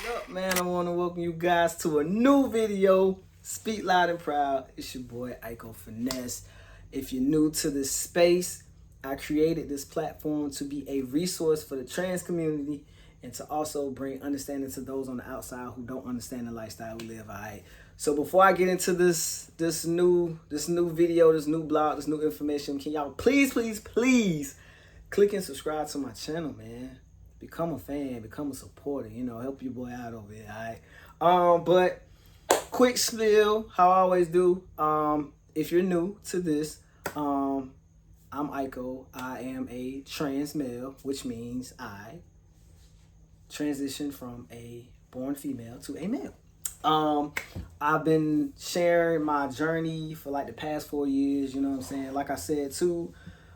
up, man? I want to welcome you guys to a new video. Speak loud and proud. It's your boy Iko Finesse. If you're new to this space, I created this platform to be a resource for the trans community and to also bring understanding to those on the outside who don't understand the lifestyle we live. Alright. So before I get into this new video, this new blog, this new information, can y'all please click and subscribe to my channel, man. Become a fan, become a supporter, help your boy out over here, all right? But quick spiel, how I always do. If you're new to this, I'm Iko. I am a trans male, which means I transitioned from a born female to a male. I've been sharing my journey for like the past 4 years, you know what I'm saying? Like I said, to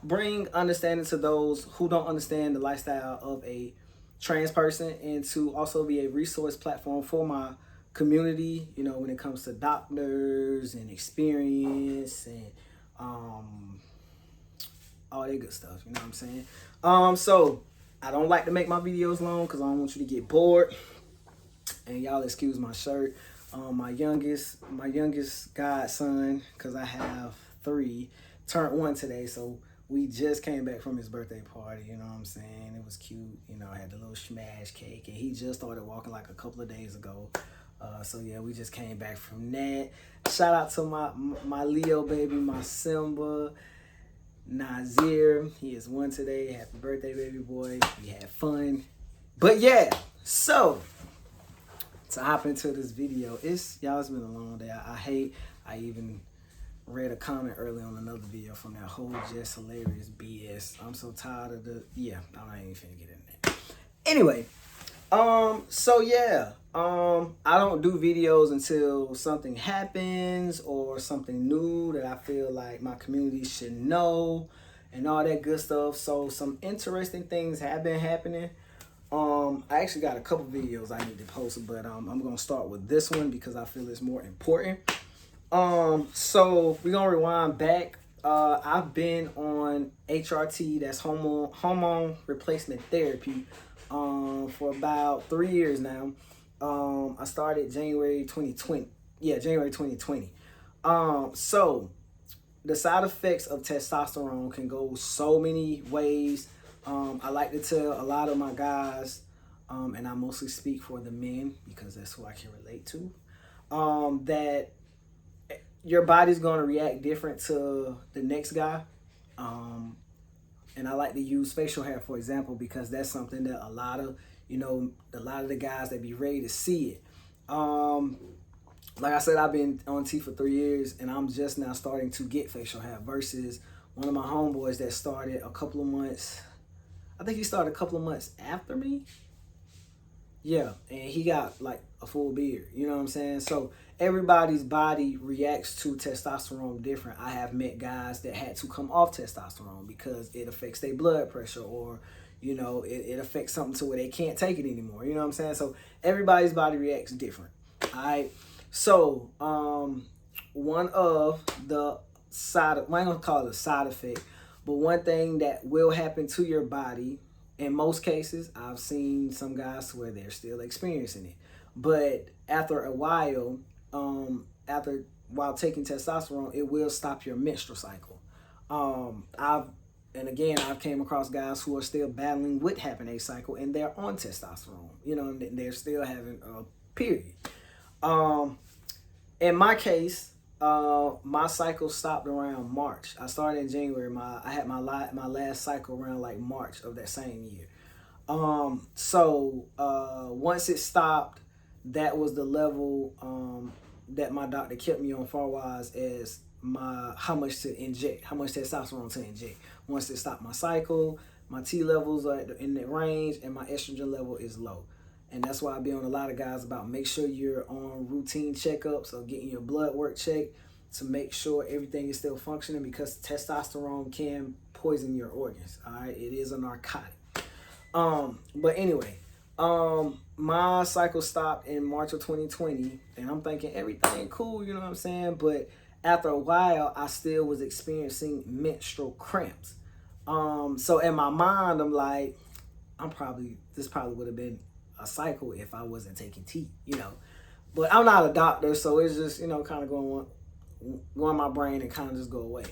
bring understanding to those who don't understand the lifestyle of a trans person, and to also be a resource platform for my community, when it comes to doctors and experience and all that good stuff, you know what I'm saying? So I don't like to make my videos long because I don't want you to get bored. And y'all excuse my shirt. My youngest godson, because I have 3, turned 1 today, so we just came back from his birthday party, you know what I'm saying? It was cute, I had the little smash cake, and he just started walking like a couple of days ago. So yeah, we just came back from that. Shout out to my Leo baby, my Simba, Nazir. He is 1 today. Happy birthday, baby boy. We had fun. But yeah, so to hop into this video, it's been a long day. I even read a comment early on another video from that whole just hilarious BS. I'm so tired of I ain't even finna get in there. Anyway, so yeah, I don't do videos until something happens or something new that I feel like my community should know and all that good stuff. So some interesting things have been happening. I actually got a couple videos I need to post, but I'm gonna start with this one because I feel it's more important. So we're gonna rewind back. I've been on HRT, that's hormone replacement therapy, for about 3 years now. I started January 2020. Yeah, January 2020. So the side effects of testosterone can go so many ways. I like to tell a lot of my guys, and I mostly speak for the men because that's who I can relate to, that your body's going to react different to the next guy. And I like to use facial hair, for example, because that's something that a lot of the guys that be ready to see it. Like I said, I've been on T for 3 years, and I'm just now starting to get facial hair versus one of my homeboys that started a couple of months. I think he started a couple of months after me. Yeah, and he got like a full beard, you know what I'm saying? So everybody's body reacts to testosterone different. I have met guys that had to come off testosterone because it affects their blood pressure, or it affects something to where they can't take it anymore, you know what I'm saying? So everybody's body reacts different. All right, so one of the I ain't gonna call it a side effect, but one thing that will happen to your body, in most cases, I've seen some guys where they're still experiencing it, but after a while, while taking testosterone, it will stop your menstrual cycle. I've came across guys who are still battling with having a cycle, and they're on testosterone, and they're still having a period. In my case, my cycle stopped around March. I started in January. I had my last cycle around like March of that same year. So once it stopped, that was the level that my doctor kept me on far-wise as how much testosterone to inject. Once it stopped my cycle, my T levels are in the range and my estrogen level is low. And that's why I be on a lot of guys about make sure you're on routine checkups or getting your blood work checked to make sure everything is still functioning, because testosterone can poison your organs. All right, it is a narcotic. But anyway, my cycle stopped in March of 2020, and I'm thinking everything cool, you know what I'm saying? But after a while, I still was experiencing menstrual cramps. So in my mind, I'm like, this probably would have been a cycle if I wasn't taking tea, you know. But I'm not a doctor, so it's just, you know, kind of going in my brain and kind of just go away.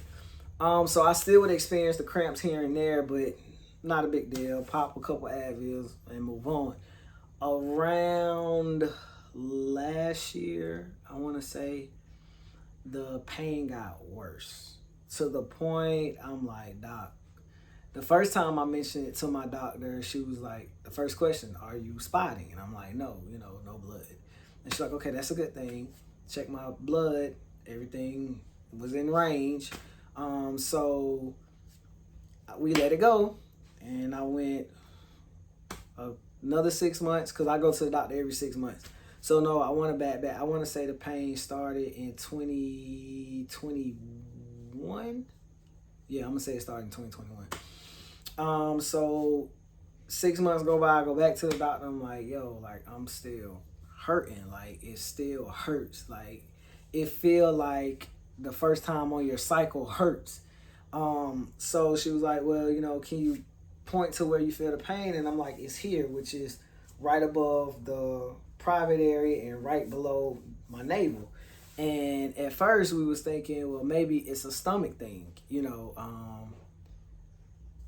So I still would experience the cramps here and there, but not a big deal. Pop a couple Advils and move on. Around last year, I want to say, the pain got worse to the point I'm like, doc. The first time I mentioned it to my doctor, she was like, the first question, are you spotting? And I'm like, no, you know, no blood. And she's like, okay, that's a good thing. Check my blood. Everything was in range. So we let it go. And I went another 6 months, because I go to the doctor every 6 months. So no, I want to back. I want to say the pain started in 2021. Yeah, I'm going to say it started in 2021. So 6 months go by, I go back to the doctor. I'm like, yo, like, I'm still hurting. Like, it still hurts. Like, it feel like the first time on your cycle hurts. So she was like, well, you know, can you point to where you feel the pain? And I'm like, it's here, which is right above the private area and right below my navel. And at first we was thinking, well, maybe it's a stomach thing, you know.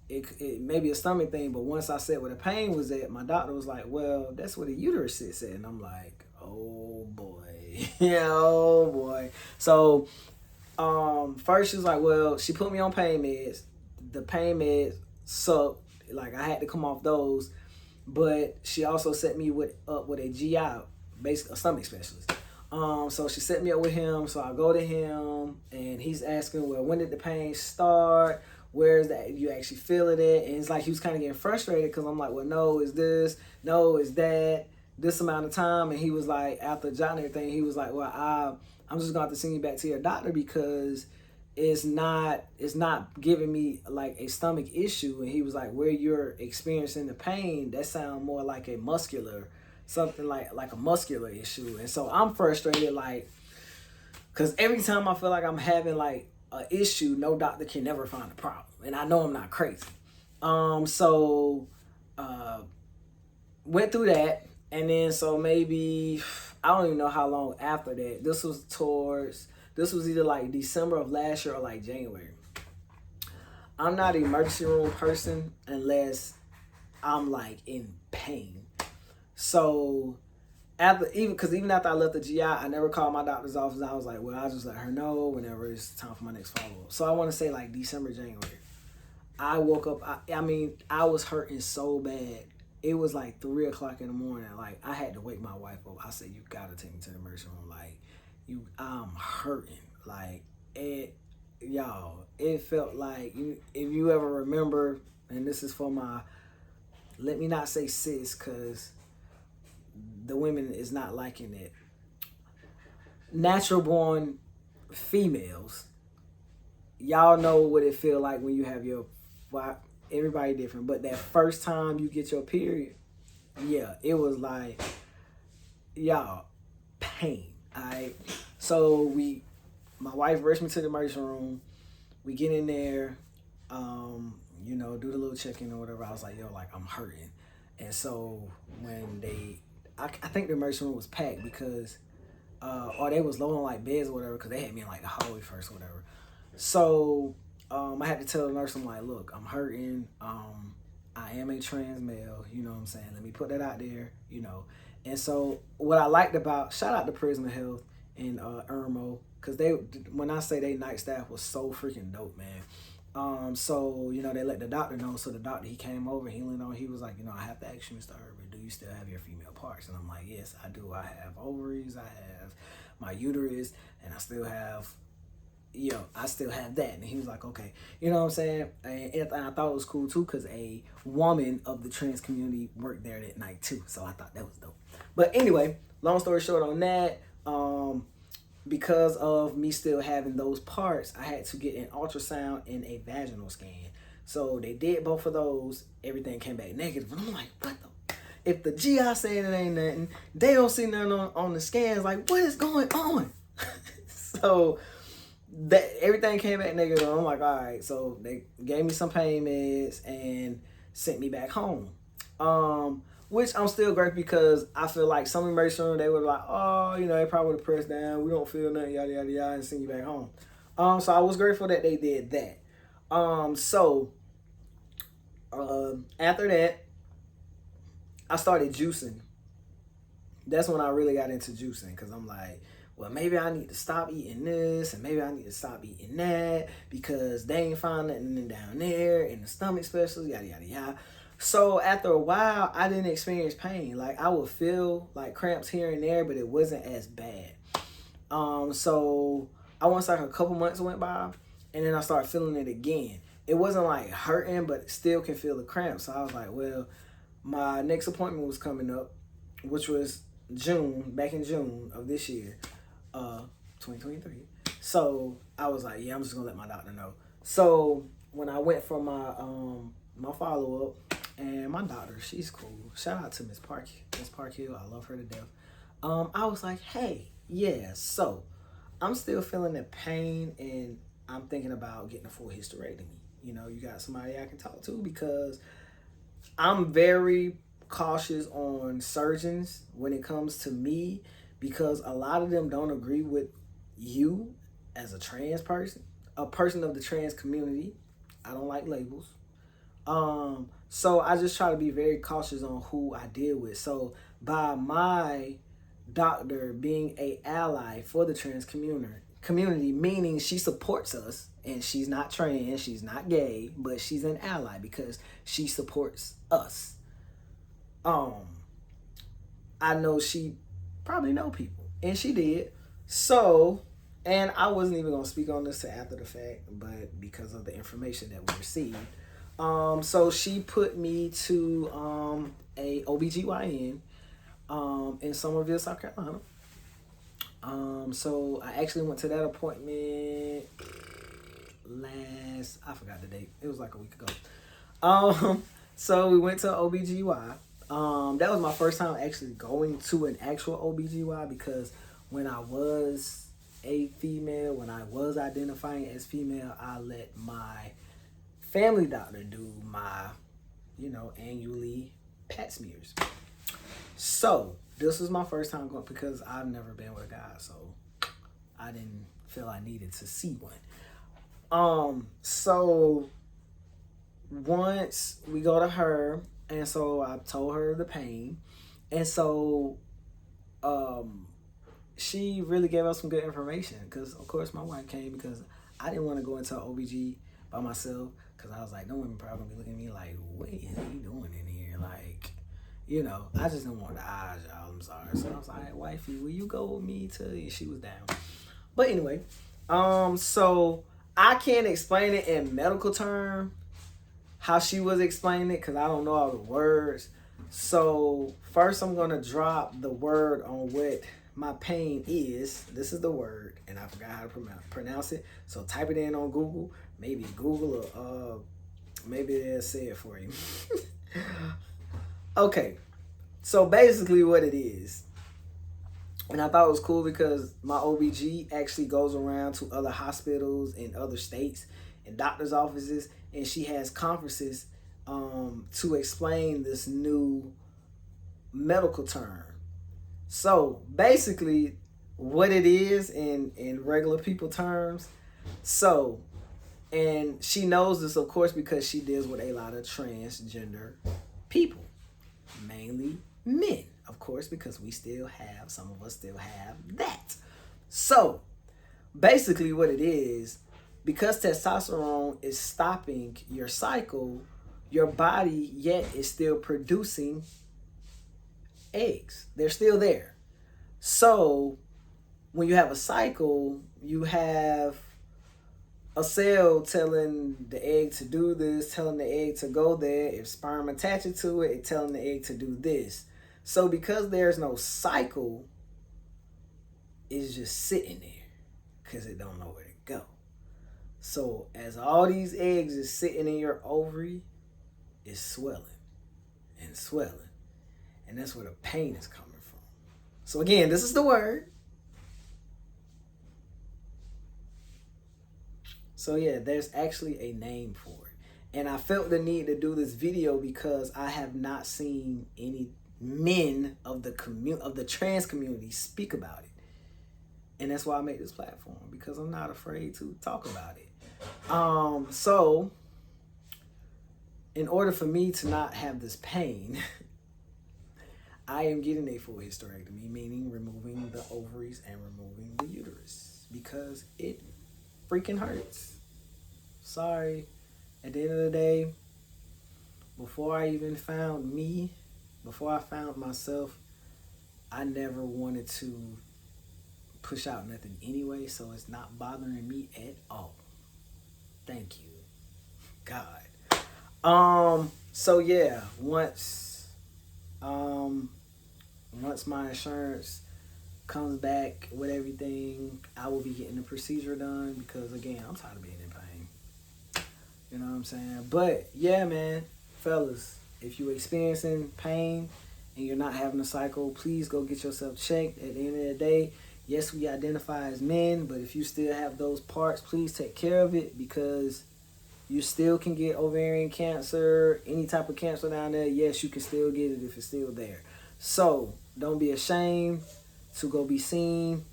It may be a stomach thing, but once I said where the pain was at, my doctor was like, well, that's where the uterus sits at. And I'm like, oh boy. Yeah, oh boy. So first she was like, well, she put me on pain meds. The pain meds sucked. Like, I had to come off those. But she also set me up with a GI, basically a stomach specialist. So she set me up with him. So I go to him and he's asking, well, when did the pain start? Where is that you actually feel it at? And it's like he was kind of getting frustrated because I'm like, well, no, it's this, no, it's that, this amount of time. And he was like, after jotting everything, he was like, well, I'm just going to have to send you back to your doctor because it's not giving me like a stomach issue. And he was like, where you're experiencing the pain, that sounds more like a muscular, something like a muscular issue. And so I'm frustrated, like, because every time I feel like I'm having like an issue, no doctor can never find a problem. And I know I'm not crazy. So went through that. And then so maybe, I don't even know how long after that. This was either like December of last year or like January. I'm not an emergency room person unless I'm like in pain. So even after I left the GI, I never called my doctor's office. I was like, well, I'll just let her know whenever it's time for my next follow-up. So I want to say like December, January. I woke up, I was hurting so bad. It was like 3 o'clock in the morning. Like, I had to wake my wife up. I said, you gotta take me to the emergency room. Like, I'm hurting. Like, y'all, it felt like, if you ever remember, and this is for my, let me not say sis, because the women is not liking it. Natural born females, y'all know what it feel like when you have your, well, everybody different, but that first time you get your period, yeah, it was like, y'all, pain. Alright, so my wife rushed me to the emergency room. We get in there, you know, do the little check-in or whatever. I was like, yo, like, I'm hurting. And so when I think the emergency room was packed because, or they was low on like beds or whatever, because they had me in like the hallway first or whatever. So I had to tell the nurse, I'm like, look, I'm hurting. I am a trans male, you know what I'm saying? Let me put that out there, you know. And so what I liked about, shout out to Prisma Health and Irmo, because when I say they night staff was so freaking dope, man. So, you know, they let the doctor know. So the doctor, he came over, he leaned on, he was like, you know, I have to ask you, Mr. Herbert, do you still have your female parts? And I'm like, yes, I do. I have ovaries, I have my uterus, and I still have that. And he was like, okay, you know what I'm saying? And I thought it was cool too, because a woman of the trans community worked there that night too. So I thought that was dope. But anyway, long story short on that, because of me still having those parts, I had to get an ultrasound and a vaginal scan. So they did both of those. Everything came back negative. And I'm like, what the? If the GI saying it ain't nothing, they don't see nothing on the scans. Like, what is going on? So that everything came back negative. I'm like, all right. So they gave me some pain meds and sent me back home. which I'm still grateful because I feel like some emergency room, they were like, oh, you know, they probably would have pressed down. We don't feel nothing, yada, yada, yada, and send you back home. So I was grateful that they did that. After that, I started juicing. That's when I really got into juicing because I'm like, well, maybe I need to stop eating this and maybe I need to stop eating that because they ain't found nothing down there in the stomach especially, yada, yada, yada. So after a while, I didn't experience pain. Like I would feel like cramps here and there, but it wasn't as bad. So I once like a couple months went by and then I started feeling it again. It wasn't like hurting, but still can feel the cramps. So I was like, well, my next appointment was coming up, which was back in June of this year, 2023. So I was like, yeah, I'm just gonna let my doctor know. So when I went for my follow up, and my doctor, she's cool. Shout out to Miss Parkhill. I love her to death. I was like, hey, yeah, so I'm still feeling the pain, and I'm thinking about getting a full hysterectomy. You know, you got somebody I can talk to because I'm very cautious on surgeons when it comes to me because a lot of them don't agree with you as a trans person, a person of the trans community. I don't like labels. So I just try to be very cautious on who I deal with. So by my doctor being a ally for the trans community, meaning she supports us and she's not trans, she's not gay, but she's an ally because she supports us. I know she probably know people, and she did. So, and I wasn't even gonna speak on this till after the fact, but because of the information that we received, so she put me to a OBGYN in Summerville, South Carolina. So I actually went to that appointment I forgot the date. It was like a week ago. So we went to OBGY. That was my first time actually going to an actual OBGY because when I was a female, when I was identifying as female, I let my family doctor do my, annually pap smears. So this was my first time going because I've never been with a guy, so I didn't feel I needed to see one. So once we go to her, and so I told her the pain, and so she really gave us some good information because of course my wife came because I didn't want to go into an OBG by myself because I was like, no women probably be looking at me like, what is he doing in here? Like, I just didn't want the eyes, y'all. I'm sorry. So I was like, wifey, will you go with me too? And she was down. But anyway, so I can't explain it in medical terms how she was explaining it because I don't know all the words. So first I'm going to drop the word on what my pain is. This is the word, and I forgot how to pronounce it. So type it in on Google. Maybe Google or maybe they'll say it for you. Okay, so basically what it is, and I thought it was cool because my OBG actually goes around to other hospitals in other states and doctor's offices, and she has conferences to explain this new medical term. So basically what it is in regular people terms. So, and she knows this, of course, because she deals with a lot of transgender people, mainly men, of course, because some of us still have that. So basically what it is, because testosterone is stopping your cycle, your body yet is still producing eggs. They're still there. So when you have a cycle, you have a cell telling the egg to do this, telling the egg to go there. If sperm attaches to it, it's telling the egg to do this. So because there's no cycle, it's just sitting there because it don't know where to go. So as all these eggs is sitting in your ovary, it's swelling and swelling. And that's where the pain is coming from. So again, this is the word. So yeah, there's actually a name for it. And I felt the need to do this video because I have not seen any men of the trans community speak about it. And that's why I made this platform, because I'm not afraid to talk about it. So in order for me to not have this pain, I am getting a full hysterectomy, meaning removing the ovaries and removing the uterus, because it freaking hurts. Sorry. At the end of the day, before I even found me, before I found myself, I never wanted to push out nothing anyway, so it's not bothering me at all. Thank you, God. So yeah, once my insurance comes back with everything, I will be getting the procedure done, because again, I'm tired of being in pain. You know what I'm saying? But yeah, man, fellas, if you're experiencing pain and you're not having a cycle, please go get yourself checked. At the end of the day, yes, we identify as men, but if you still have those parts, please take care of it, because you still can get ovarian cancer, any type of cancer down there. Yes, you can still get it if it's still there. So don't be ashamed to go be seen.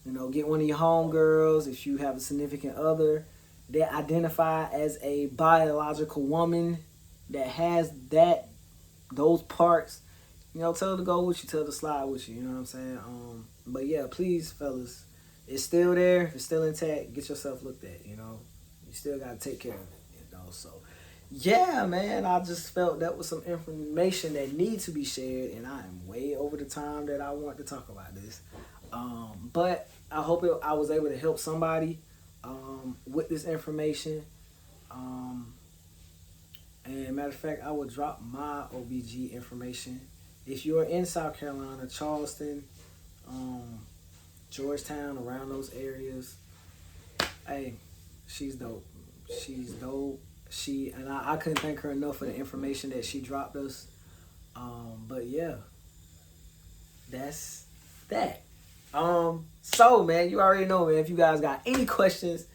You know, get one of your homegirls, if you have a significant other that identify as a biological woman that has those parts. You know, tell her to go with you, tell her to slide with you. You know what I'm saying? But yeah, please, fellas, it's still there, it's still intact. Get yourself looked at. You know, you still gotta take care of it. You know, so yeah, man, I just felt that was some information that needs to be shared, and I am way over the time that I want to talk about this. But I hope I was able to help somebody with this information. And matter of fact, I will drop my OBG information. If you're in South Carolina, Charleston, Georgetown, around those areas, hey, she's dope. She's dope. I couldn't thank her enough for the information that she dropped us. But yeah, that's that. So man, you already know, man, if you guys got any questions,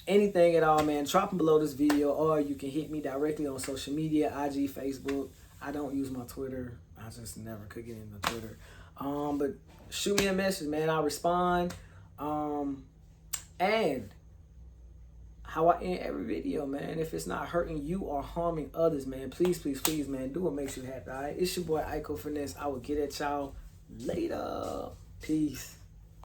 anything at all, man, drop them below this video, or you can hit me directly on social media, IG, Facebook. I don't use my Twitter. I just never could get into Twitter. But shoot me a message, man. I'll respond. And how I end every video, man, if it's not hurting you or harming others, man, please, please, please, man, do what makes you happy, all right? It's your boy, Iko Finesse. I will get at y'all later. Peace.